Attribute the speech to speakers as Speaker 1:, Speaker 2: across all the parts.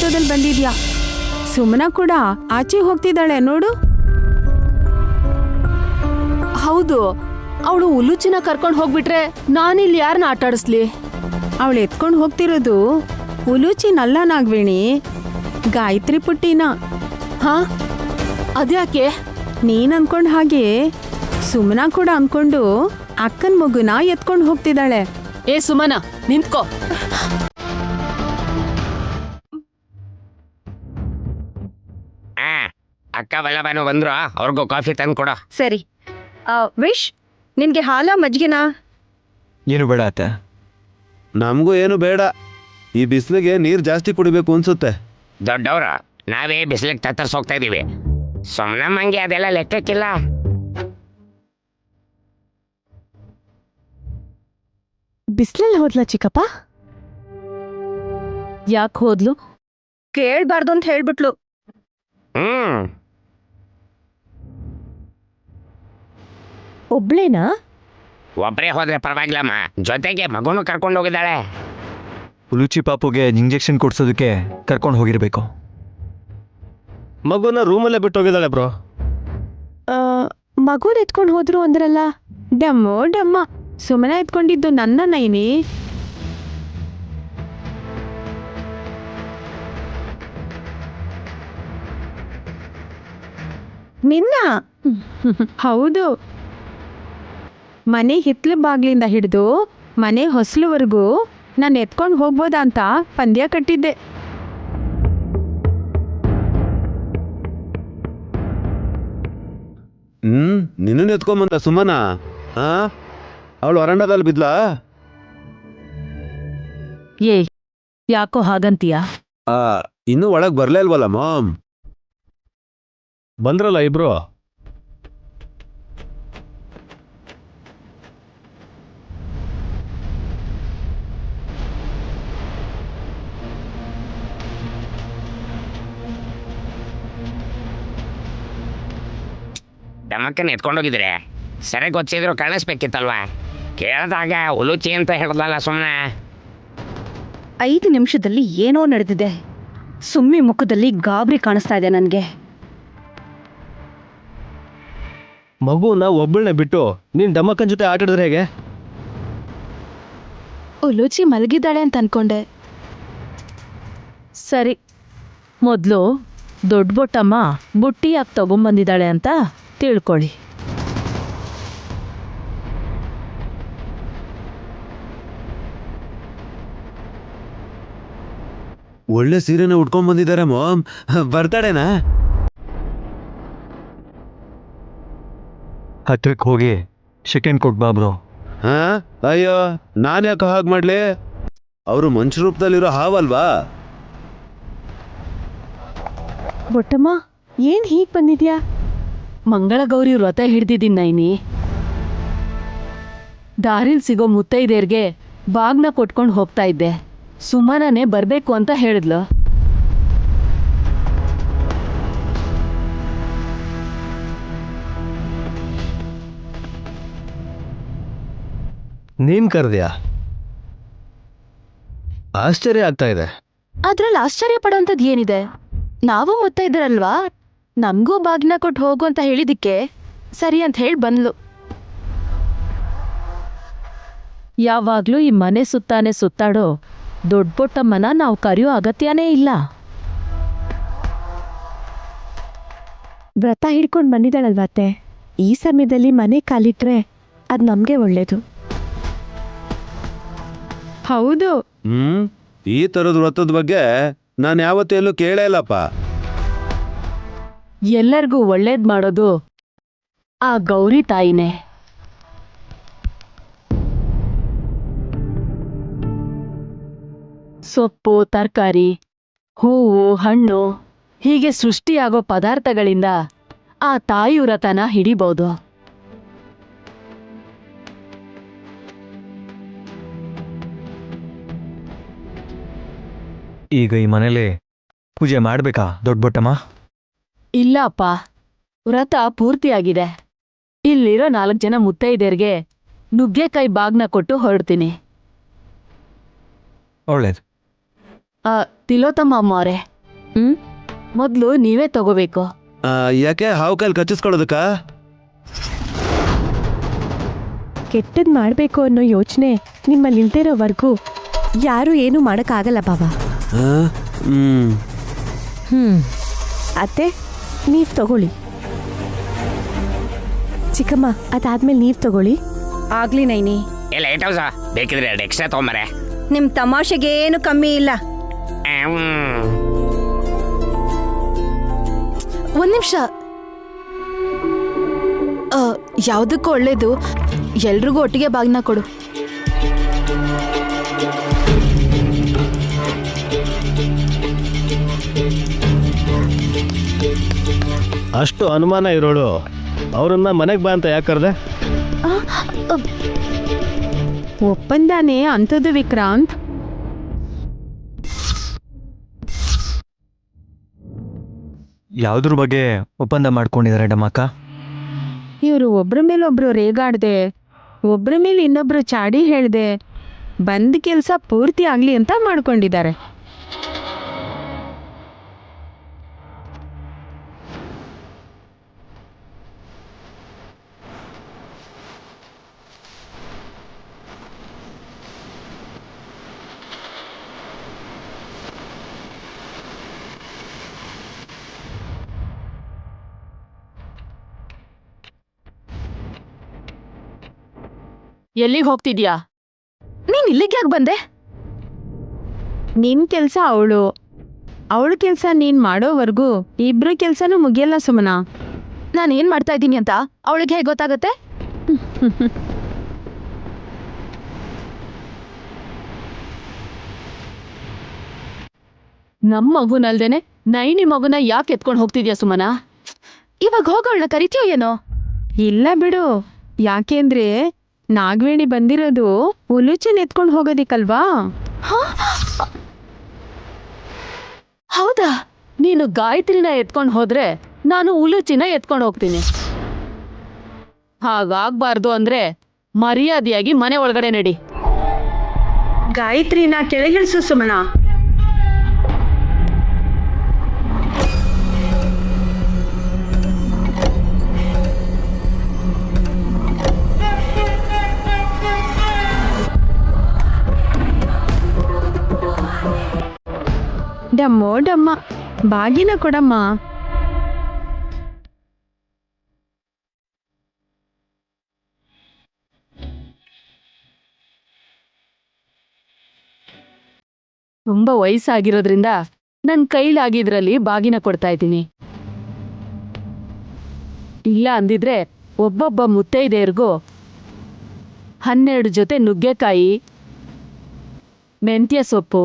Speaker 1: ಆಟೋದಲ್ಲಿ ಬಂದಿದ್ಯಾ. ಸುಮನಾ ಕೂಡ ಆಚೆ ಹೋಗ್ತಿದ್ದಾಳೆ ನೋಡು.
Speaker 2: ಹೌದು, ಅವಳು ಉಲುಚಿನ ಕರ್ಕೊಂಡು ಹೋಗ್ಬಿಟ್ರೆ ನಾನಿಲ್ಲಿ ಯಾರನ್ನ ಆಟಾಡಿಸ್ಲಿ?
Speaker 1: ಅವಳು ಎತ್ಕೊಂಡು ಹೋಗ್ತಿರೋದು ಉಲೂಚಿನಲ್ಲ ನಾಗವೇಣಿ, ಗಾಯತ್ರಿ ಪುಟ್ಟಿನ.
Speaker 2: ಹಾ, ಅದ್ಯಾಕೆ?
Speaker 1: ನೀನ್ ಅನ್ಕೊಂಡ್ ಹಾಗೆ ಸುಮನಾ ಕೂಡ ಅನ್ಕೊಂಡು ಅಕ್ಕನ ಮಗುನ ಎತ್ಕೊಂಡು ಹೋಗ್ತಿದ್ದಾಳೆ.
Speaker 2: ಏ ಸುಮನ, ನಿಂತ್ಕೋ.
Speaker 3: ಅಕ್ಕ ವಲ್ಲಭನು ಬಂದ್ರು, ಅವ್ರಿಗೂ ಕಾಫಿ ತಂದು ಕೊಡ.
Speaker 4: ಸರಿ. ವಿಶ್, ನಿನ್ಗೆ ಹಾಲ ಮಜ್ಜಿಗೆನಾ?
Speaker 5: ಏನು ಬೇಡ ಅತ್ತೆ.
Speaker 6: ನಮಗೂ ಏನು ಬೇಡ. ಈ ಬಿಸಿಲಿಗೆ ನೀರು ಜಾಸ್ತಿ ಕುಡಿಬೇಕು ಅನ್ಸುತ್ತೆ.
Speaker 3: ದೊಡ್ಡವ್ರು ನಾವೇ ಬಿಸಿಲಿಗೆ ತತ್ತರಿಸೋಗ್ತಾ ಇದೀವಿ. ಸೊಮ್ನಮ್ಮಂಗೆ ಅದೆಲ್ಲ ಲೆಕ್ಕಕ್ಕಿಲ್ಲ.
Speaker 2: ಬಿಸ್ಲಲ್ಲಿ ಹೋದ್ಲ ಚಿಕ್ಕಪ್ಪ? ಯಾಕೆ ಹೋದ್ಲು?
Speaker 4: ಕೇಳ್ಬಾರ್ದು ಅಂತ ಹೇಳ್ಬಿಟ್ಲು.
Speaker 2: ಒಬ್ಳೇನಾ?
Speaker 3: ಒಬ್ಬರೇ ಹೋದ್ರೆ ಪರವಾಗಿಲ್ಲಮ್ಮ, ಜೊತೆಗೆ ಮಗುನು ಕರ್ಕೊಂಡು ಹೋಗಿದ್ದಾಳೆ.
Speaker 5: ಉಲುಚಿ ಪಾಪುಗೆ ಇಂಜೆಕ್ಷನ್ ಕೊಡ್ಸೋದಕ್ಕೆ ಕರ್ಕೊಂಡು ಹೋಗಿರ್ಬೇಕು.
Speaker 6: ಮಗುನ ರೂಮಲ್ಲೇ ಬಿಟ್ಟು ಹೋಗಿದ್ದಾಳೆ ಬ್ರೋ.
Speaker 1: ಮಗುನ ಎತ್ಕೊಂಡು ಹೋದ್ರು ಅಂದ್ರಲ್ಲ. ಡಮ್ಮೋ ಡಮ್ಮ, ಸುಮನಾ ಎತ್ಕೊಂಡಿದ್ದು ನನ್ನ ನೈನಿ.
Speaker 4: ನಿನ್ನ?
Speaker 1: ಹೌದು, ಮನೆ ಹಿತ್ಲು ಬಾಗ್ಲಿಂದ ಹಿಡಿದು ಮನೆ ಹೊಸಲುವರೆಗೂ ನಾನು ಎತ್ಕೊಂಡು ಹೋಗ್ಬೋದಾ ಅಂತ ಪಂದ್ಯ ಕಟ್ಟಿದ್ದೆ.
Speaker 6: ನಿನ್ನನ್ನು ಎತ್ಕೊಂಬಂದ ಸುಮನ? ಅವಳು ವರಂಡದಲ್ಲಿ ಬಿದ್ಲಾ?
Speaker 2: ಏ, ಯಾಕೋ ಹಾಗಂತೀಯ?
Speaker 6: ಇನ್ನೂ ಒಳಗೆ ಬರ್ಲೇ ಇಲ್ವಲ್ಲ ಮಾಮ್? ಬಂದ್ರಲ್ಲ ಇಬ್ರು.
Speaker 3: ಡಮಕ್ಕನ್ನು ಎತ್ಕೊಂಡೋಗಿದ್ರೆ ಸರಿಯಾಗಿ ಗೊತ್ತಿದ್ರು ಕಾಣಿಸ್ಬೇಕಿತ್ತಲ್ವಾ? ಕೇಳಿದಾಗ ಉಲುಚಿ ಅಂತ ಹೇಳಿದ್ಲಲ್ಲ ಸುಮ್ಮನೆ.
Speaker 4: 5 ನಿಮಿಷದಲ್ಲಿ ಏನೋ ನಡೆದಿದೆ. ಸುಮ್ಮಿ ಮುಖದಲ್ಲಿ ಗಾಬರಿ ಕಾಣಿಸ್ತಾ ಇದೆ ನನಗೆ.
Speaker 6: ಮಗುನ ಒಬ್ಬಳನ್ನೇ ಬಿಟ್ಟು ನೀನ್ ಡಮಕ್ಕನ್ ಜೊತೆ ಆಟಾಡಿದ್ರೆ ಹೇಗೆ?
Speaker 2: ಉಲುಚಿ ಮಲಗಿದ್ದಾಳೆ ಅಂತ ಅನ್ಕೊಂಡೆ. ಸರಿ, ಮೊದಲು ದೊಡ್ಡ ಬೊಟ್ಟಮ್ಮ ಬುಟ್ಟಿ ಯಾಕೆ ತಗೊಂಬಂದಿದ್ದಾಳೆ ಅಂತ ತಿಳ್ಕೊಳ್ಳಿ.
Speaker 6: ಒಳ್ಳೆ ಸೀರೆನ ಉಟ್ಕೊಂಡ್ ಬಂದಿದ್ದಾರೆ ಮಾಮ್. ಬರ್ತಾಡೇನಾ?
Speaker 5: ಹತ್ರಕ್ಕೆ ಹೋಗಿ ಚಿಕನ್ ಕೊಟ್ಬಾ ಬ್ರೋ.
Speaker 6: ಅಯ್ಯೋ, ನಾನು ಯಾಕೆ ಹಾಗೆ ಮಾಡ್ಲಿ? ಅವರು ಮನುಷ್ಯ ರೂಪದಲ್ಲಿರೋ ಹಾವಲ್ವಾ?
Speaker 2: ಬೊಟ್ಟಮ್ಮ, ಏನ್ ಹೀಗೆ ಬಂದಿದ್ಯಾ? ಮಂಗಳಗೌರಿ ವ್ರತ ಹಿಡ್ದಿದ್ದೀನಿ ನೈನಿ. ದಾರಿಲ್ ಸಿಗೋ ಮುತ್ತೈದೇರ್ಗೆ ಬಾಗ್ನ ಕೊಟ್ಕೊಂಡು ಹೋಗ್ತಾ ಇದ್ದೆ. ಸುಮನನೇ ಬರ್ಬೇಕು ಅಂತ ಹೇಳಿದ್ಲು.
Speaker 6: ನೀನ್ ಕರ್ದ್ಯಾ? ಆಶ್ಚರ್ಯ ಆಗ್ತಾ ಇದೆ.
Speaker 2: ಅದ್ರಲ್ಲಿ ಆಶ್ಚರ್ಯ ಪಡೋಂಥದ್ದು ಏನಿದೆ? ನಾವು ಮುತ್ತೈದರಲ್ವಾ, ನಮಗೂ ಬಾಗ್ನ ಕೊಟ್ಟು ಹೋಗು ಅಂತ ಹೇಳಿದಿಕ್ಕೆ ಸರಿ ಅಂತ ಹೇಳಿ ಬಂದ್ಲು. ಯಾವಾಗ್ಲೂ ಈ ಮನೆ ಸುತ್ತಾನೆ ಸುತ್ತಾಡೋ ದೊಡ್ಡ ಬೊಟ್ಟಮ್ಮನ ನಾವು ಕರೆಯೋ ಅಗತ್ಯನೇ ಇಲ್ಲ.
Speaker 1: ವ್ರತ ಹಿಡ್ಕೊಂಡು ಬಂದಿದ್ದಾಳಲ್ವತ್ತೆ, ಈ ಸಮಯದಲ್ಲಿ ಮನೆ ಕಾಲಿಟ್ರೆ ಅದು ನಮಗೆ ಒಳ್ಳೇದು. ಹೌದು.
Speaker 6: ಈ ತರದ ವ್ರತದ ಬಗ್ಗೆ ನಾನು ಯಾವತ್ತೂ ಎಲ್ಲೂ ಕೇಳೇ ಇಲ್ಲಪ್ಪ.
Speaker 2: ಎಲ್ಲರಿಗೂ ಒಳ್ಳೇದ್ ಮಾಡೋದು ಆ ಗೌರಿ ತಾಯಿನೇ. ಸೊಪ್ಪು, ತರಕಾರಿ, ಹೂವು, ಹಣ್ಣು ಹೀಗೆ ಸೃಷ್ಟಿಯಾಗೋ ಪದಾರ್ಥಗಳಿಂದ ಆ ತಾಯಿ ವ್ರತನ ಹಿಡಿಬಹುದು.
Speaker 5: ಈಗ ಈ ಮನೇಲಿ ಪೂಜೆ ಮಾಡಬೇಕಾ ದೊಡ್ಡ ಬೊಟ್ಟಮ್ಮ?
Speaker 2: ಇಲ್ಲ ಅಪ್ಪ, ವ್ರತ ಪೂರ್ತಿಯಾಗಿದೆ. ಇಲ್ಲಿರೋ 4 ಜನ ಮುತ್ತೈದೆಯರಿಗೆ ನುಗ್ಗೆಕಾಯಿ ಬಾಗ್ನ ಕೊಟ್ಟು ಹೊರಡ್ತೀನಿ.
Speaker 5: ಒಳ್ಳೇದು.
Speaker 2: ತಿಲೋತ್ತಮ್ಮ ಅಮ್ಮವ್ರೆ, ಮೊದ್ಲು ನೀವೇ ತಗೋಬೇಕು.
Speaker 6: ಯಾಕೆ ಹಾವು ಕೈಲಿ ಕಚ್ಚಿಸ್ಕೊಳ್ಳೋದಕ್ಕ?
Speaker 1: ಕೆಟ್ಟದ್ ಮಾಡ್ಬೇಕು ಅನ್ನೋ ಯೋಚನೆ ನಿಮ್ಮಲ್ಲಿ ಇಲ್ದಿರೋವರೆಗೂ ಯಾರು ಏನು ಮಾಡಕ್ಕಾಗಲ್ಲ ಬಾಬಾ. ಅತ್ತೆ, ನೀವ್ ತಗೊಳ್ಳಿ. ಚಿಕ್ಕಮ್ಮ, ಅದಾದ್ಮೇಲೆ ನೀವ್ ತಗೊಳ್ಳಿ.
Speaker 4: ಆಗ್ಲಿ ನೈನಿ,
Speaker 3: ಇಲ್ಲ ಲೈಟ್ ಹೌಸ ಬೇಕಿದ್ರೆ 2 ಎಕ್ಸ್ಟ್ರಾ ತೊಗೊಂಬರೆ.
Speaker 4: ನಿಮ್ ತಮಾಷೆಗೆ ಏನು ಕಮ್ಮಿ ಇಲ್ಲ.
Speaker 2: ಒಂದ್ ನಿಮಿಷ. ಯಾವ್ದಕ್ಕೂ ಒಳ್ಳೇದು, ಎಲ್ರಿಗೂ ಒಟ್ಟಿಗೆ ಬಾಗ್ನ ಕೊಡು.
Speaker 7: ಅಷ್ಟು ಅನುಮಾನ ಇರೋಳು ಅವ್ರನ್ನ ಮನೆಗೆ ಬಾ ಅಂತ ಯಾಕೆ ಕರೆದೆ?
Speaker 1: ಒಪ್ಪಂದಾನೇ ಅಂಥದ್ದು ವಿಕ್ರಾಂತ್.
Speaker 5: ಯಾವುದ್ರ ಬಗ್ಗೆ ಒಪ್ಪಂದ ಮಾಡ್ಕೊಂಡಿದ್ದಾರೆ ಡಮಕ್ಕ?
Speaker 1: ಇವರು ಒಬ್ರ ಮೇಲೆ ಒಬ್ರು ರೇಗಾಡ್ದೆ, ಒಬ್ರ ಮೇಲೆ ಇನ್ನೊಬ್ರು ಚಾಡಿ ಹೇಳ್ದೆ, ಬಂದ್ ಕೆಲ್ಸ ಪೂರ್ತಿ ಆಗ್ಲಿ ಅಂತ ಮಾಡ್ಕೊಂಡಿದ್ದಾರೆ.
Speaker 2: ಎಲ್ಲಿಗೆ ಹೋಗ್ತಿದ್ಯಾ? ನೀನ್ ಇಲ್ಲಿಗೆ ಯಾಕೆ ಬಂದೆ?
Speaker 1: ನಿನ್ ಕೆಲ್ಸ ಅವಳ ಕೆಲ್ಸ ನೀನ್ ಮಾಡೋವರೆಗೂ ಇಬ್ರು ಕೆಲ್ಸನೂ ಮುಗಿಯಲ್ಲ ಸುಮನಾ.
Speaker 2: ನಾನು ಏನ್ ಮಾಡ್ತಾ ಇದ್ದೀನಿ ಅಂತ ಅವಳಿಗೆ ಹೇಗೆ ಗೊತ್ತಾಗತ್ತೆ? ನಮ್ಮ ಮಗುನಲ್ದೇನೆ ನೈನಿ ಮಗುನ ಯಾಕೆ ಎತ್ಕೊಂಡು ಹೋಗ್ತಿದ್ಯಾ ಸುಮನಾ? ಇವಾಗ ಹೋಗೋಳ್ನ ಕರಿತೀಯೋ ಏನೋ?
Speaker 1: ಇಲ್ಲ ಬಿಡು, ಯಾಕೆಂದ್ರೆ ನಾಗವೇಣಿ ಬಂದಿರೋದು ಉಲುಚನ್ ಎತ್ಕೊಂಡು ಹೋಗೋದಿಕ್ಕಲ್ವಾ.
Speaker 2: ಹೌದಾ? ನೀನು ಗಾಯತ್ರಿನ ಎತ್ಕೊಂಡು ಹೋದ್ರೆ ನಾನು ಉಲುಚಿನ ಎತ್ಕೊಂಡು ಹೋಗ್ತೀನಿ. ಹಾಗಾಗ್ಬಾರ್ದು ಅಂದ್ರೆ ಮರ್ಯಾದೆಯಾಗಿ ಮನೆ ಒಳಗಡೆ ನಡಿ.
Speaker 1: ಗಾಯತ್ರಿನ ಕೆಳಗಿಳಿಸು ಸುಮನಾ. ಡಮ್ಮೋ ಡಮ್ಮ, ಬಾಗಿನ ಕೊಡಮ್ಮ.
Speaker 2: ತುಂಬಾ ವಯಸ್ಸಾಗಿರೋದ್ರಿಂದ ನನ್ ಕೈಲಾಗಿದ್ರಲ್ಲಿ ಬಾಗಿನ ಕೊಡ್ತಾ ಇದ್ದೀನಿ. ಇಲ್ಲ ಅಂದಿದ್ರೆ ಒಬ್ಬೊಬ್ಬ ಮುತ್ತೈದೆಯರ್ಗೂ 12 ಜೊತೆ ನುಗ್ಗೆಕಾಯಿ, ಮೆಂತ್ಯ ಸೊಪ್ಪು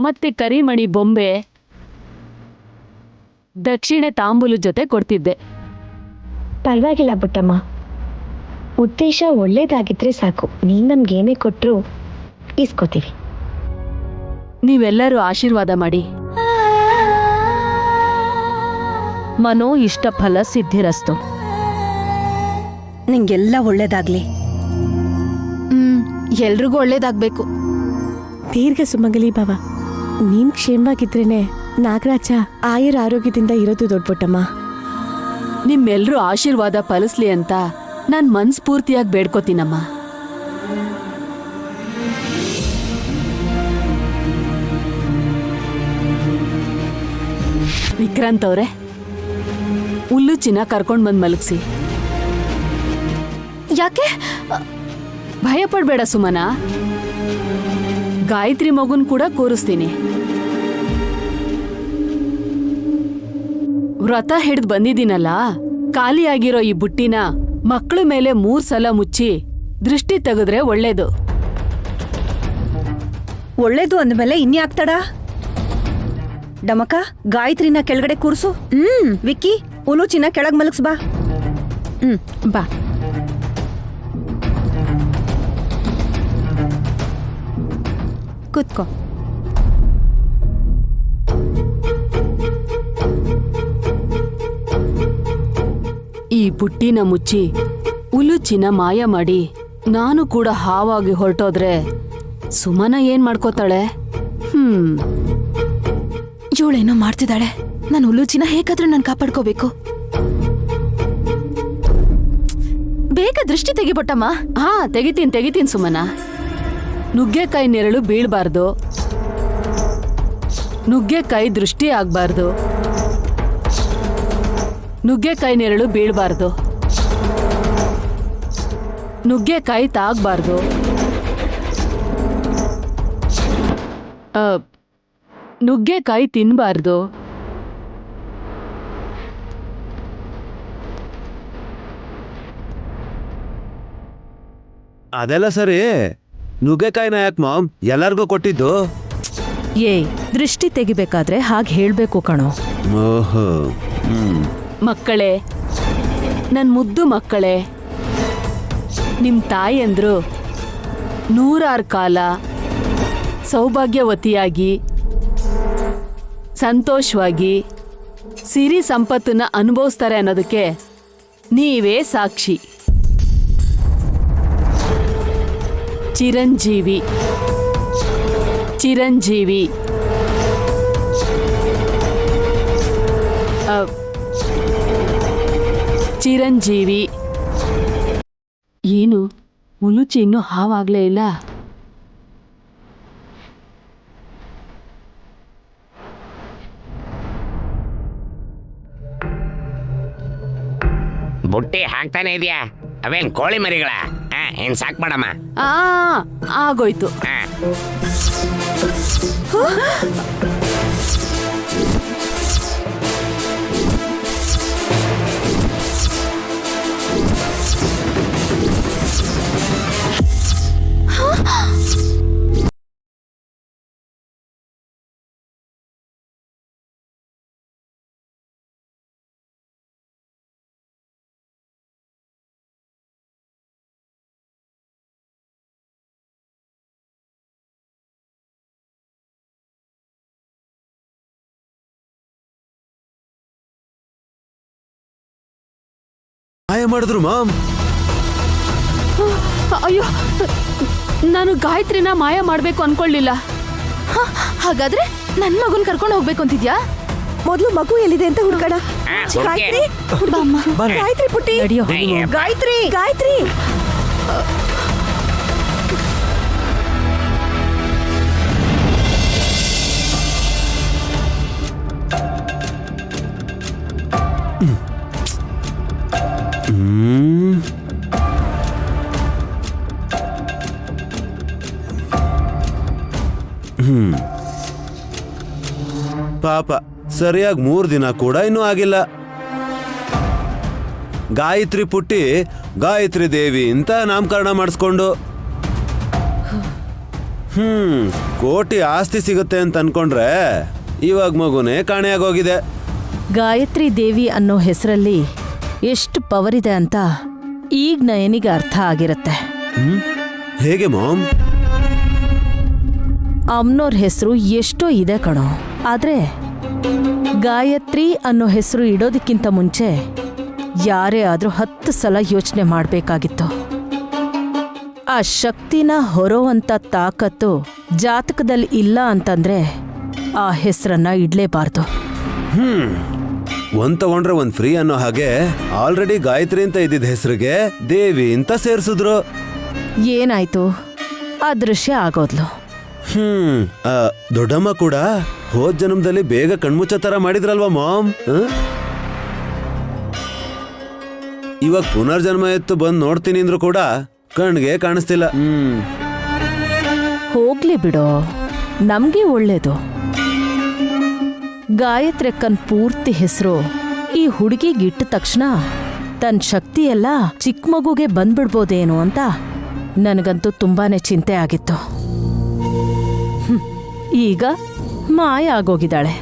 Speaker 2: ಮತ್ತೆ ಕರಿಮಣಿ ಬೊಂಬೆ ದಕ್ಷಿಣೆ ತಾಂಬೂಲು ಜೊತೆ ಕೊಡ್ತಿದ್ದೆ.
Speaker 8: ಪರವಾಗಿಲ್ಲ ಪುಟ್ಟಮ್ಮ, ಉದ್ದೇಶ ಒಳ್ಳೇದಾಗಿದ್ರೆ ಸಾಕು. ನೀನ್ ನಮ್ಗೇನೇ ಕೊಟ್ರು ಇಸ್ಕೋತೀವಿ.
Speaker 2: ನೀವೆಲ್ಲರೂ ಆಶೀರ್ವಾದ ಮಾಡಿ.
Speaker 4: ಮನೋ ಇಷ್ಟ ಫಲ ಸಿದ್ಧಿರಸ್ತು. ನಿಂಗೆಲ್ಲ ಒಳ್ಳೇದಾಗ್ಲಿ.
Speaker 2: ಎಲ್ರಿಗೂ ಒಳ್ಳೇದಾಗ್ಬೇಕು.
Speaker 1: ದೀರ್ಘ ಸುಮಂಗಲಿ ಬಾವ. ನೀನ್ ಕ್ಷೇಮವಾಗಿದ್ರೇನೆ ನಾಗರಾಜ ಆಯುರ ಆರೋಗ್ಯದಿಂದ ಇರೋದು ದೊಡ್ಡಪುಟ್ಟಮ್ಮ.
Speaker 2: ನಿಮ್ಮೆಲ್ರೂ ಆಶೀರ್ವಾದ ಫಲಿಸ್ಲಿ ಅಂತ ನಾನ್ ಮನ್ಸ್ಫೂರ್ತಿಯಾಗಿ ಬೇಡ್ಕೋತೀನಮ್ಮ. ವಿಕ್ರಾಂತ್ ಅವ್ರೆ, ಉಲ್ಲುಚಿನ ಕರ್ಕೊಂಡ್ ಬಂದ್ ಮಲಗ್ಸಿ. ಯಾಕೆ? ಭಯ ಪಡ್ಬೇಡ ಸುಮನಾ, ಗಾಯತ್ರಿ ಮಗುನ್ ಕೂಡ ಕೂರಿಸ್ತೀನಿ. ವ್ರತ ಹಿಡ್ದು ಬಂದಿದ್ದೀನಲ್ಲ, ಖಾಲಿಯಾಗಿರೋ ಈ ಬುಟ್ಟಿನ ಮಕ್ಕಳ ಮೇಲೆ 3 ಸಲ ಮುಚ್ಚಿ ದೃಷ್ಟಿ ತೆಗೆದ್ರೆ ಒಳ್ಳೇದು.
Speaker 4: ಒಳ್ಳೇದು ಅಂದ್ಮೇಲೆ ಇನ್ಯಾಕ್ತಡ? ಡಮಕ, ಗಾಯತ್ರಿನ ಕೆಳಗಡೆ ಕೂರ್ಸು. ವಿಕ್ಕಿ, ಉಲುಚಿನ ಕೆಳಗ್ ಮಲಗ್ಸ್ ಬಾ.
Speaker 1: ಬಾ. ಕೂತ್ಕೋ.
Speaker 2: ಈ ಬುಟ್ಟಿನ ಮುಚ್ಚಿ ಉಲುಚಿನ ಮಾಯ ಮಾಡಿ ನಾನು ಕೂಡ ಹಾವಾಗಿ ಹೊರಟೋದ್ರೆ ಸುಮನ ಏನ್ ಮಾಡ್ಕೋತಾಳೆ? ಇವಳೇನೋ ಮಾಡ್ತಿದ್ದಾಳೆ. ನಾನು ಉಲೂಚಿನ ಹೇಗಾದ್ರೂ ನಾನು ಕಾಪಾಡ್ಕೋಬೇಕು. ಬೇಗ ದೃಷ್ಟಿ ತೆಗಿಬೊಟ್ಟಮ್ಮ.
Speaker 9: ಹಾ ತೆಗಿತೀನಿ ಸುಮನ. ನುಗ್ಗೆಕಾಯಿ ನೆರಳು ಬೀಳ್ಬಾರ್ದು, ನುಗ್ಗೆಕಾಯಿ ದೃಷ್ಟಿ ಆಗ್ಬಾರ್ದು, ನುಗ್ಗೆಕಾಯಿ ನೆರಳು ಬೀಳ್ಬಾರ್ದು, ನುಗ್ಗೆಕಾಯಿ ತಾಗ್ಬಾರ್ದು, ನುಗ್ಗೆಕಾಯಿ ತಿನ್ಬಾರ್ದು.
Speaker 6: ಅದೆಲ್ಲ ಸರಿ, ನುಗ್ಗೆಕಾಯಿನ ಯಾಕೆ ಮಾಮ್ ಎಲ್ಲಾರ್ಗೂ ಕೊಟ್ಟಿದ್ದು?
Speaker 4: ಏಯ್, ದೃಷ್ಟಿ ತೆಗಿಬೇಕಾದ್ರೆ ಹಾಗೆ ಹೇಳ್ಬೇಕು ಕಣೋ.
Speaker 6: ಓಹೋ.
Speaker 9: ಮಕ್ಕಳೇ, ನನ್ ಮುದ್ದು ಮಕ್ಕಳೇ, ನಿಮ್ ತಾಯಿ ಅಂದ್ರು 100 ಕಾಲ ಸೌಭಾಗ್ಯವತಿಯಾಗಿ ಸಂತೋಷವಾಗಿ ಸಿರಿ ಸಂಪತ್ತನ್ನ ಅನುಭವಿಸ್ತಾರೆ ಅನ್ನೋದಕ್ಕೆ ನೀವೇ ಸಾಕ್ಷಿ. ಚಿರಂಜೀವಿ ಚಿರಂಜೀವಿ. ಚಿರಂಜೀವಿ. ಏನು ಉಲುಚಿ ಇನ್ನೂ ಹಾವಾಗ್ಲೇ ಇಲ್ಲ?
Speaker 3: ಬುಟ್ಟಿ ಹಾಕ್ತಾನೆ ಇದೆಯಾ? ಅವೇನ್ ಕೋಳಿ ಮರಿಗಳ? ಏನ್ ಸಾಕ್ಬೇಡಮ್ಮ.
Speaker 9: ಆಗೋಯ್ತು.
Speaker 6: ಮಾಯ ಮಾಡಿದ್ರು ಮಾಮ್.
Speaker 9: ಅಯ್ಯೋ, ನಾನು ಗಾಯತ್ರಿನ ಮಾಯ ಮಾಡ್ಬೇಕು ಅನ್ಕೊಳ್ಳಿಲ್ಲ.
Speaker 2: ಹಾಗಾದ್ರೆ ನನ್ ಮಗುನ್ ಕರ್ಕೊಂಡು ಹೋಗ್ಬೇಕು ಅಂತಿದ್ಯಾ?
Speaker 4: ಮೊದ್ಲು ಮಗು ಎಲ್ಲಿದೆ ಅಂತ ಹುಡ್ಕಡ. ಗಾಯತ್ರಿ, ಗಾಯತ್ರಿ ಪುಟ್ಟಿ, ಗಾಯತ್ರಿ, ಗಾಯತ್ರಿ.
Speaker 6: ಪಾಪ, ಸರಿಯಾಗಿ 3 ದಿನ ಕೂಡ ಇನ್ನೂ ಆಗಿಲ್ಲ. ಗಾಯತ್ರಿ ಪುಟ್ಟಿ ಗಾಯತ್ರಿ ದೇವಿ ಅಂತ ನಾಮಕರಣ ಮಾಡಿಸ್ಕೊಂಡು ಕೋಟಿ ಆಸ್ತಿ ಸಿಗುತ್ತೆ ಅಂತ ಅನ್ಕೊಂಡ್ರೆ ಇವಾಗ ಮಗುನೇ ಕಾಣೆಯಾಗೋಗಿದೆ.
Speaker 4: ಗಾಯತ್ರಿ ದೇವಿ ಅನ್ನೋ ಹೆಸರಲ್ಲಿ ಎಷ್ಟು ಪವರ್ ಇದೆ ಅಂತ ಈಗ ನಯನಿಗೆ ಅರ್ಥ ಆಗಿರುತ್ತೆ.
Speaker 6: ಹೇಗೆ ಮಾಮ್?
Speaker 4: ಅಮ್ನೋರ್ ಹೆಸರು ಎಷ್ಟೋ ಇದೆ ಕಣೋ, ಆದ್ರೆ ಗಾಯತ್ರಿ ಅನ್ನೋ ಹೆಸರು ಇಡೋದಕ್ಕಿಂತ ಮುಂಚೆ ಯಾರೇ ಆದ್ರೂ 10 ಸಲ ಯೋಚನೆ ಮಾಡಬೇಕಾಗಿತ್ತು. ಆ ಶಕ್ತಿನ ಹೊರೋವಂಥ ತಾಕತ್ತು ಜಾತಕದಲ್ಲಿ ಇಲ್ಲ ಅಂತಂದ್ರೆ ಆ ಹೆಸರನ್ನ ಇಡ್ಲೇಬಾರ್ದು.
Speaker 6: ಒಂದ್ ತಗೊಂಡ್ರೆ ಒಂದ್ ಫ್ರೀ ಅನ್ನೋ ಹಾಗೆ ಆಲ್ರೆಡಿ ಗಾಯತ್ರಿ ಅಂತ ಇದ್ದಿದ್ದ ಹೆಸರಿಗೆ ದೇವಿ ಅಂತ ಸೇರ್ಸಿದ್ರು.
Speaker 4: ಏನಾಯ್ತು? ಅದೃಶ್ಯ ಆಗೋದ್ಲು.
Speaker 6: ದೊಡ್ಡಮ್ಮ ಕೂಡ ಹೋದ್ ಜನ್ಮದಲ್ಲಿ ಬೇಗ ಕಣ್ಮುಚ್ಚ ತರ ಮಾಡಿದ್ರಲ್ವಾ ಮಾಮ್? ಇವಾಗ ಪುನರ್ಜನ್ಮ ಎತ್ತು ಬಂದ್ ನೋಡ್ತೀನಿ ಅಂದ್ರು ಕೂಡ ಕಣ್ಗೆ ಕಾಣಿಸ್ತಿಲ್ಲ.
Speaker 4: ಹೋಗ್ಲಿ ಬಿಡೋ, ನಮ್ಗೆ ಒಳ್ಳೇದು. ಗಾಯತ್ರಿಕ್ಕನ್ ಪೂರ್ತಿ ಹೆಸರು ಈ ಹುಡುಗಿಗಿಟ್ಟ ತಕ್ಷಣ ತನ್ನ ಶಕ್ತಿ ಎಲ್ಲ ಚಿಕ್ಕ ಮಗುಗೆ ಬಂದ್ಬಿಡ್ಬೋದೇನೋ ಅಂತ ನನಗಂತೂ ತುಂಬಾನೇ ಚಿಂತೆ ಆಗಿತ್ತು. ಈಗ ಮಾಯ ಆಗೋಗಿದ್ದಾಳೆ.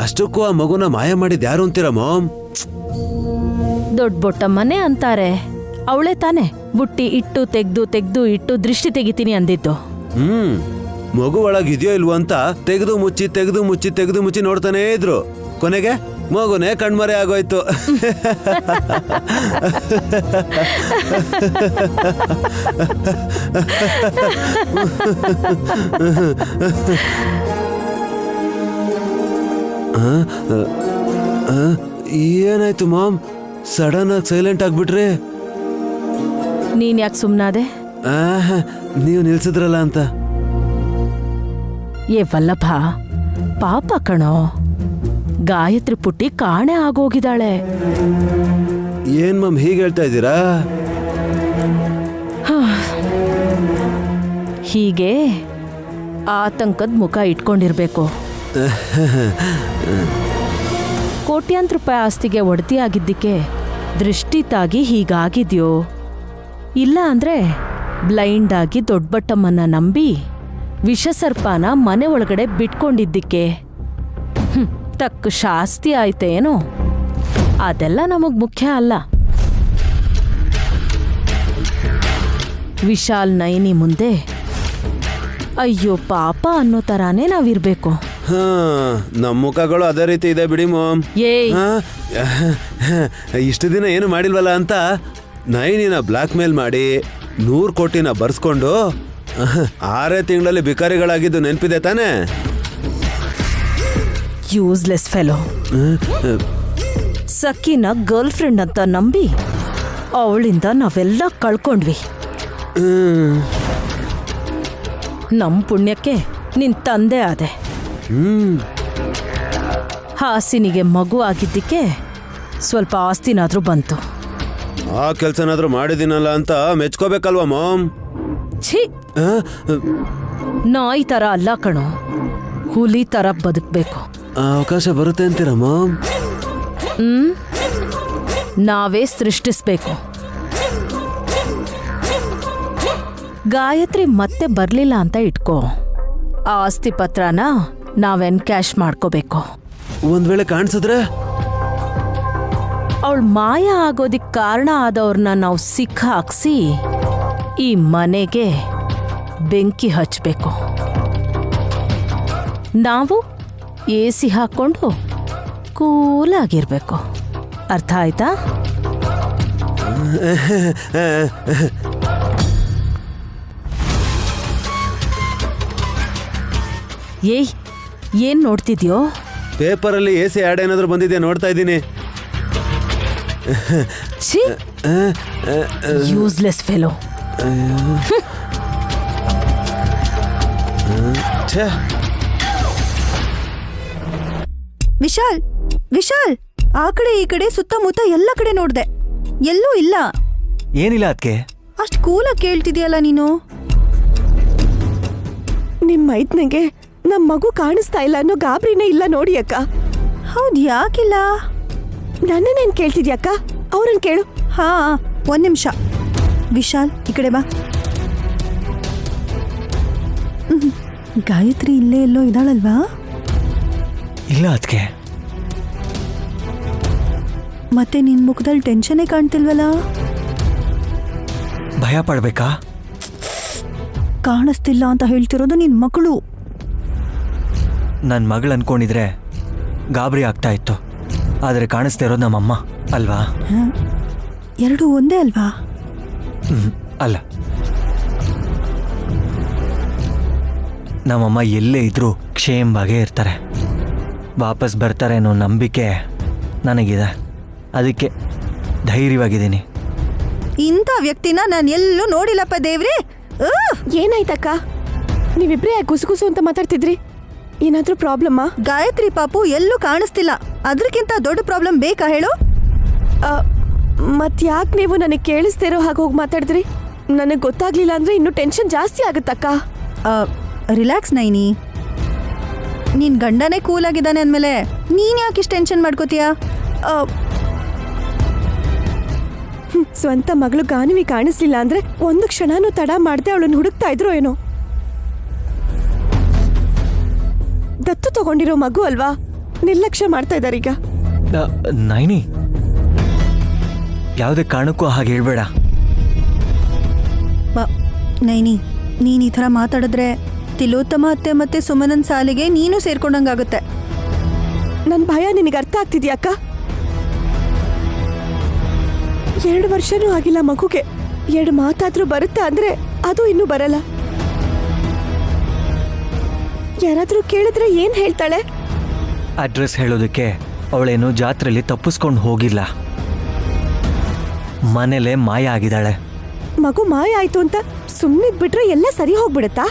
Speaker 6: ಅಷ್ಟಕ್ಕೂ ಆ ಮಗುನ ಮಾಯ ಮಾಡಿದ್ ಯಾರು ಅಂತೀರ ಮಾಮ್?
Speaker 4: ದೊಡ್ಡ ಬೊಟ್ಟಮ್ಮನೆ ಅಂತಾರೆ. ಅವಳೆ ತಾನೆ ಬುಟ್ಟಿ ಇಟ್ಟು ತೆಗ್ದು ತೆಗ್ದು ಇಟ್ಟು ದೃಷ್ಟಿ ತೆಗಿತೀನಿ ಅಂದಿದ್ದು.
Speaker 6: ಮಗು ಒಳಗಿದ್ಯೋ ಇಲ್ವೋ ಅಂತ ತೆಗೆದು ಮುಚ್ಚಿ ತೆಗೆದು ಮುಚ್ಚಿ ತೆಗೆದು ಮುಚ್ಚಿ ನೋಡ್ತಾನೇ ಇದ್ರು. ಕೊನೆಗೆ ಮಗುನೇ ಕಣ್ಮರೆ ಆಗೋಯ್ತು. ಏನಾಯ್ತು ಮಾಮ್, ಸಡನ್ ಆಗಿ ಸೈಲೆಂಟ್ ಆಗ್ಬಿಟ್ರಿ?
Speaker 4: ನೀನ್ ಯಾಕೆ ಸುಮ್ನಾದೆ?
Speaker 6: ನೀವು ನಿಲ್ಸಿದ್ರಲ್ಲ ಅಂತ.
Speaker 4: ಏ ವಲ್ಲಭ, ಪಾಪ ಕಣೋ, ಗಾಯತ್ರಿ ಪುಟ್ಟಿ ಕಾಣೆ ಆಗೋಗಿದ್ದಾಳೆ.
Speaker 6: ಏನ್ ಮಾಮ್ ಹೀಗೆ ಹೇಳ್ತಾ ಇದ್ದೀರಾ?
Speaker 4: ಹೀಗೆ ಆತಂಕದ ಮುಖ ಇಟ್ಕೊಂಡಿರ್ಬೇಕು. ಕೋಟ್ಯಾಂತರ ರೂಪಾಯಿ ಆಸ್ತಿಗೆ ಒಡತಿ ಆಗಿದ್ದಕ್ಕೆ ದೃಷ್ಟಿ ತಾಗಿ ಹೀಗಾಗಿದ್ಯೋ, ಇಲ್ಲ ಅಂದ್ರೆ ಬ್ಲೈಂಡ್ ಆಗಿ ದೊಡ್ಡಬಟ್ಟಮ್ಮನ್ನ ನಂಬಿ ವಿಷಸರ್ಪನ ಮನೆ ಒಳಗಡೆ ಬಿಟ್ಕೊಂಡಿದ್ದಕ್ಕೆ ತಕ್ಕ ಶಾಸ್ತಿ ಆಯ್ತೇನೋ. ಅದೆಲ್ಲ ನಮಗ್ ಮುಖ್ಯ ಅಲ್ಲ. ವಿಶಾಲ್ ನೈನಿ ಮುಂದೆ ಅಯ್ಯೋ ಪಾಪ ಅನ್ನೋ ತರಾನೇ ನಾವಿರ್ಬೇಕು.
Speaker 6: ನಮ್ಮ ಮುಖಗಳು ಅದೇ ರೀತಿ ಇದೆ ಬಿಡಿ ಮಾಮ್.
Speaker 4: ಏಯ್,
Speaker 6: ಇಷ್ಟು ದಿನ ಏನು ಮಾಡಿಲ್ವಲ್ಲ ಅಂತ ನೈನಿನ ಬ್ಲಾಕ್ ಮೇಲ್ ಮಾಡಿ 100 ಕೋಟಿನ ಬರ್ಸ್ಕೊಂಡು 6 ತಿಂಗಳಲ್ಲಿ ಬಿಕಾರಿಗಳಾಗಿದ್ದು ನೆನಪಿದೆ ತಾನೇ?
Speaker 4: Useless fellow. ಸಖಿನ ಗರ್ಲ್ ಫ್ರೆಂಡ್ ಅಂತ ನಂಬಿ ಅವಳಿಂದ ನಾವೆಲ್ಲ ಕಳ್ಕೊಂಡ್ವಿ. ನಮ್ ಪುಣ್ಯಕ್ಕೆ ನಿನ್ ತಂದೆ ಆದೆ. ಹಾಸಿನಿಗೆ ಮಗು ಆಗಿದ್ದಕ್ಕೆ ಸ್ವಲ್ಪ ಆಸ್ತಿನಾದ್ರೂ ಬಂತು.
Speaker 6: ಆ ಕೆಲ್ಸನಾದ್ರೂ ಮಾಡಿದಿನಲ್ಲ ಅಂತ ಮೆಚ್ಕೋಬೇಕಲ್ವಾ ಮಾಮ್?
Speaker 4: ಛೀ, ನಾಯಿ ತರ ಅಲ್ಲ ಕಣೋ, ಹುಲಿ ತರ ಬದುಕ್ಬೇಕು.
Speaker 6: ಅವಕಾಶ ಬರುತ್ತೆ ಅಂತೀರಾ ಮಾಮ್?
Speaker 4: ನಾವೇ ಸೃಷ್ಟಿಸ್ಬೇಕು. ಗಾಯತ್ರಿ ಮತ್ತೆ ಬರ್ಲಿಲ್ಲ ಅಂತ ಇಟ್ಕೋ, ಆ ಆಸ್ತಿ ಪತ್ರನ ನಾವ್ ಎನ್ಕ್ಯಾಶ್ ಮಾಡ್ಕೋಬೇಕು.
Speaker 6: ಒಂದ್ ವೇಳೆ ಕಾಣಿಸಿದ್ರೆ
Speaker 4: ಅವಳು ಮಾಯ ಆಗೋದಿಕ್ ಕಾರಣ ಆದವ್ರನ್ನ ನಾವು ಸಿಕ್ಕಾಕ್ಸಿ ಈ ಮನೆಗೆ ಬೆಂಕಿ ಹಚ್ಚಬೇಕು. ನಾವು AC ಹಾಕೊಂಡು ಕೂಲಾಗಿರ್ಬೇಕು. ಅರ್ಥ ಆಯ್ತಾ? ಏಯ್, ಏನ್ ನೋಡ್ತಿದ್ಯೋ?
Speaker 6: ಪೇಪರಲ್ಲಿ AC ಆಡ್ ಏನಾದ್ರೂ ಬಂದಿದೆ ನೋಡ್ತಾ ಇದ್ದೀನಿ.
Speaker 4: ಛೀ, ಯೂಸ್ಲೆಸ್ ಫೆಲೋ.
Speaker 10: ವಿಶಾಲ್, ವಿಶಾಲ್, ಆ ಕಡೆ ಈ ಕಡೆ ಸುತ್ತಮುತ್ತ ಎಲ್ಲ ಕಡೆ ನೋಡ್ದೆ, ಎಲ್ಲೂ ಇಲ್ಲ.
Speaker 5: ಏನಿಲ್ಲ ಅದಕ್ಕೆ.
Speaker 10: ಅಷ್ಟ್ ಕೂಲಾಗಿ ಕೇಳ್ತಿದ್ಯಲ್ಲ ನೀನು. ನಿಮ್ ಮೈದ್ನಂಗೆ ನಮ್ ಮಗು ಕಾಣಿಸ್ತಾ ಇಲ್ಲ ಅನ್ನೋ ಗಾಬರಿನೇ ಇಲ್ಲ ನೋಡಿ ಅಕ್ಕ. ಹೌದ್, ಯಾಕಿಲ್ಲ? ನನ್ನನ್ನೇನ್ ಕೇಳ್ತಿದ್ಯಕ್ಕ? ಅವ್ರನ್ನ ಕೇಳು. ಹಾ, 1 ನಿಮಿಷ. ವಿಶಾಲ್, ಈ ಕಡೆ ಬಾ. ಗಾಯತ್ರಿ ಇಲ್ಲೇ ಎಲ್ಲೋ ಇದ್ದಾಳಲ್ವಾ?
Speaker 5: ಇಲ್ಲ ಅದಕ್ಕೆ.
Speaker 10: ಮತ್ತೆ ನಿನ್ ಮುಖದಲ್ಲಿ ಟೆನ್ಷನ್ನೇ ಕಾಣ್ತಿಲ್ವಲ್ಲ?
Speaker 5: ಭಯ ಪಡ್ಬೇಕಾ?
Speaker 10: ಕಾಣಿಸ್ತಿಲ್ಲ ಅಂತ ಹೇಳ್ತಿರೋದು ನಿನ್ ಮಗಳು.
Speaker 5: ನನ್ನ ಮಗಳು ಅನ್ಕೊಂಡಿದ್ರೆ ಗಾಬರಿ ಆಗ್ತಾ ಇತ್ತು, ಆದರೆ ಕಾಣಿಸ್ತಾ ಇರೋದು ನಮ್ಮಮ್ಮ ಅಲ್ವಾ?
Speaker 10: ಎರಡು ಒಂದೇ ಅಲ್ವಾ?
Speaker 5: ಅಲ್ಲ, ನಮ್ಮಮ್ಮ ಎಲ್ಲೇ ಇದ್ರೂ ಕ್ಷೇಮವಾಗೇ ಇರ್ತಾರೆ, ವಾಪಸ್ ಬರ್ತಾರೆ ಅನ್ನೋ ನಂಬಿಕೆ ನನಗಿದೆ. ಅದಕ್ಕೆ ಧೈರ್ಯವಾಗಿದ್ದೀನಿ.
Speaker 10: ಇಂಥ ವ್ಯಕ್ತಿನ ನಾನು ಎಲ್ಲೂ ನೋಡಿಲ್ಲಪ್ಪ ದೇವ್ರಿ. ಏನಾಯ್ತಕ್ಕ? ನೀವಿಬ್ರೇ ಯಾಕೆ ಗುಸುಗುಸು ಅಂತ ಮಾತಾಡ್ತಿದ್ರಿ? ಏನಾದ್ರೂ ಪ್ರಾಬ್ಲಮ್ಮಾ? ಗಾಯತ್ರಿ ಪಾಪು ಎಲ್ಲೂ ಕಾಣಿಸ್ತಿಲ್ಲ, ಅದಕ್ಕಿಂತ ದೊಡ್ಡ ಪ್ರಾಬ್ಲಮ್ ಬೇಕಾ ಹೇಳು? ಮತ್ಯಾಕೆ ನೀವು ನನಗೆ ಕೇಳಿಸ್ತಿರೋ ಹಾಗೆ ಹೋಗಿ ಮಾತಾಡಿದ್ರಿ? ನನಗೆ ಗೊತ್ತಾಗ್ಲಿಲ್ಲ ಅಂದ್ರೆ ಇನ್ನೂ ಟೆನ್ಷನ್ ಜಾಸ್ತಿ ಆಗುತ್ತಕ್ಕ. ರಿಲ್ಯಾಕ್ಸ್ ನೈನಿ, ನೀನ್ ಗಂಡನೇ ಕೂಲ್ ಆಗಿದ್ದಾನೆ ಅಂದಮೇಲೆ ನೀನ್ ಯಾಕೆ ಇಷ್ಟು ಟೆನ್ಷನ್ ಮಾಡ್ಕೋತೀಯ? ಸ್ವಂತ ಮಗಳು ಗಾನವಿ ಕಾಣಿಸ್ಲಿಲ್ಲ ಅಂದ್ರೆ ಒಂದು ಕ್ಷಣನೂ ತಡ ಮಾಡದೆ ಅವಳನ್ನು ಹುಡುಕ್ತಾ ಇದ್ರು ಏನೋ. ದತ್ತು ತಗೊಂಡಿರೋ ಮಗು ಅಲ್ವಾ, ನಿರ್ಲಕ್ಷ್ಯ ಮಾಡ್ತಾ ಇದ್ದಾರೀಗ.
Speaker 5: ನೈನಿ, ಯಾವುದೇ ಕಾರಣಕ್ಕೂ ಹಾಗೆ ಹೇಳ್ಬೇಡ.
Speaker 10: ನೈನಿ, ನೀನ್ ಈ ಥರ ಮಾತಾಡಿದ್ರೆ ತಿಲೋತ್ತಮ ಅತ್ತೆ ಮತ್ತೆ ಸುಮನನ್ ಸಾಲಿಗೆ ನೀನು ಸೇರ್ಕೊಂಡಂಗಾಗುತ್ತೆ. ನನ್ನ ಭಯ ನಿನಗೆ ಅರ್ಥ ಆಗ್ತಿದ್ಯಾ ಅಕ್ಕ? 2 ವರ್ಷನೂ ಆಗಿಲ್ಲ ಮಗುಗೆ. 2 ಮಾತಾದ್ರೂ ಬರುತ್ತಾ ಅಂದ್ರೆ ಅದು ಇನ್ನೂ ಬರಲ್ಲ. ಯಾರಾದ್ರೂ ಕೇಳಿದ್ರೆ ಏನ್ ಹೇಳ್ತಾಳೆ?
Speaker 5: ಅಡ್ರೆಸ್ ಹೇಳೋದಕ್ಕೆ ಅವಳೇನು ಜಾತ್ರೆಯಲ್ಲಿ ತಪ್ಪಿಸ್ಕೊಂಡು ಹೋಗಿಲ್ಲ, ಮನೇಲೆ ಮಾಯ ಆಗಿದ್ದಾಳೆ.
Speaker 10: ಮಗು ಮಾಯ ಆಯ್ತು ಅಂತ ಸುಮ್ಮನಿದ್ಬಿಟ್ರೆ ಎಲ್ಲ ಸರಿ ಹೋಗ್ಬಿಡತ್ತಾ?